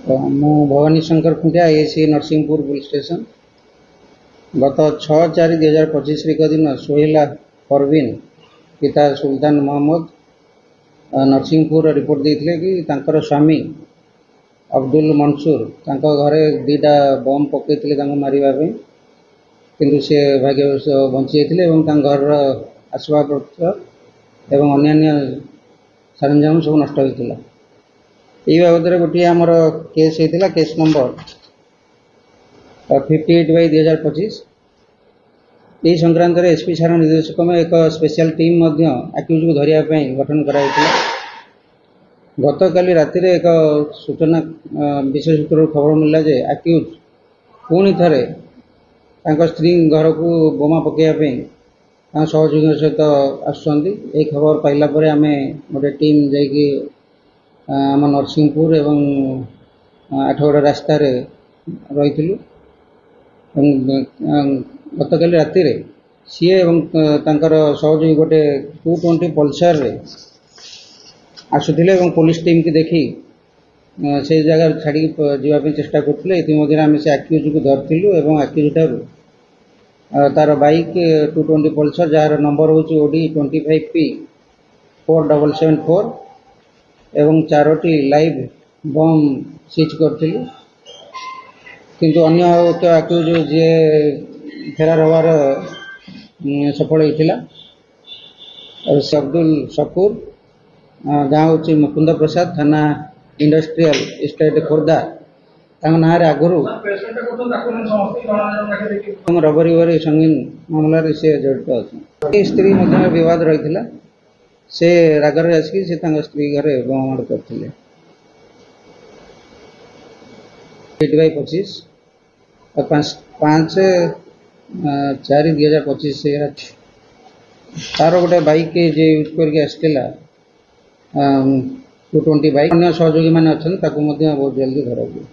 ମୁଁ Bhabani Shankar Khuntia IIC Narasinghpur police station ଗତ 6/4/2025 ଏକ ଦିନ ସୋହେଲା ପରବିନ ପିତା ସୁଲତାନ ମହମ୍ମଦ ନରସିଂହପୁର ରିପୋର୍ଟ ଦେଇଥିଲେ କି ତାଙ୍କର ସ୍ୱାମୀ ଅब्दुल मंसूर ତାଙ୍କ ଘରେ ଦୁଇଟା ବମ୍ ପକାଇଥିଲେ ତାଙ୍କୁ ମାରିବା ପାଇଁ, କିନ୍ତୁ ସେ ଭାଗ୍ୟବଶ ବଞ୍ଚି ଯାଇଥିଲେ ଏବଂ ତାଙ୍କ ଘରର ଆସବାବପତ୍ର ଏବଂ ଅନ୍ୟାନ୍ୟ ସରଞ୍ଜାମ ସବୁ ନଷ୍ଟ ହୋଇଥିଲା। এই বাবদରେ ଗୋଟିଏ ଆମର କେସ୍ ହେଇଥିଲା, କେସ୍ ନମ୍ବର 58/2025। ଏହି ସଂକ୍ରାନ୍ତରେ ଏସ୍ପି ସାର ନିର୍ଦ୍ଦେଶକ୍ରମେ ଏକ ସ୍ପେଶାଲ ଟିମ୍ ମଧ୍ୟ ଆକ୍ୟୁଜକୁ ଧରିବା ପାଇଁ ଗଠନ କରାଯାଇଥିଲା। ଗତକାଲି ରାତିରେ ଏକ ସୂଚନା ବିଶେଷ ସୂତ୍ରରୁ ଖବର ମିଳିଲା ଯେ ଆକ୍ୟୁଜ ପୁଣି ଥରେ ତାଙ୍କ ସ୍ତ୍ରୀ ଘରକୁ ବୋମା ପକାଇବା ପାଇଁ ତାଙ୍କ ସହଯୋଗୀଙ୍କ ସହିତ ଆସୁଛନ୍ତି। ଏହି ଖବର ପାଇଲା ପରେ ଆମେ ଗୋଟେ ଟିମ୍ ଯାଇକି ଆମ ନରସିଂହପୁର ଏବଂ ଆଠଗଡ଼ ରାସ୍ତାରେ ରହିଥିଲୁ ଏବଂ ଗତକାଲି ରାତିରେ ସିଏ ଏବଂ ତାଙ୍କର ସହଯୋଗୀ ଗୋଟେ 220 ପଲ୍ସର୍ରେ ଆସୁଥିଲେ ଏବଂ ପୋଲିସ ଟିମ୍କି ଦେଖି ସେଇ ଜାଗାରୁ ଛାଡ଼ିକି ଯିବା ପାଇଁ ଚେଷ୍ଟା କରୁଥିଲେ। ଇତିମଧ୍ୟରେ ଆମେ ସେ ଆକ୍ୟୁଜକୁ ଧରିଥିଲୁ ଏବଂ ଆକ୍ୟୁଜ ଠାରୁ ତାର ବାଇକ୍ 220 ପଲ୍ସର୍ ଯାହାର ନମ୍ବର ହେଉଛି OD 25P4774 ଏବଂ 4ଟି ଲାଇଭ୍ ବମ୍ ସିଜ୍ କରିଥିଲୁ। କିନ୍ତୁ ଅନ୍ୟ ଏକ ଆକ୍ୟୁଜ ଯିଏ ଫେରାର ହେବାର ସଫଳ ହୋଇଥିଲା। ସେ ଅବ୍ଦୁଲ ଶକୁର, ଗାଁ ହେଉଛି ମୁକୁନ୍ଦ ପ୍ରସାଦ, ଥାନା ଇଣ୍ଡଷ୍ଟ୍ରିଆଲ ଇଷ୍ଟେଟ୍ ଖୋର୍ଦ୍ଧା। ତାଙ୍କ ନାଁରେ ଆଗରୁ ରବରି ସଙ୍ଗୀନ ମାମଲାରେ ସେ ଜଡ଼ିତ ଅଛନ୍ତି। ସ୍ତ୍ରୀ ମଧ୍ୟରେ ବିବାଦ ରହିଥିଲା, ସେ ରାଗରେ ଆସିକି ସେ ତାଙ୍କ ସ୍ତ୍ରୀ ଘରେ ବୋମା ମାଡ଼ କରିଥିଲେ। 8/25 5/4/2025 ତାର ଗୋଟେ ବାଇକ୍ ଯେ ୟୁଜ୍ କରିକି ଆସିଥିଲା 220 ବାଇକ୍, ଅନ୍ୟ ସହଯୋଗୀମାନେ ଅଛନ୍ତି, ତାକୁ ମଧ୍ୟ ବହୁତ ଜଲ୍ଦି ଧରାଯିବ।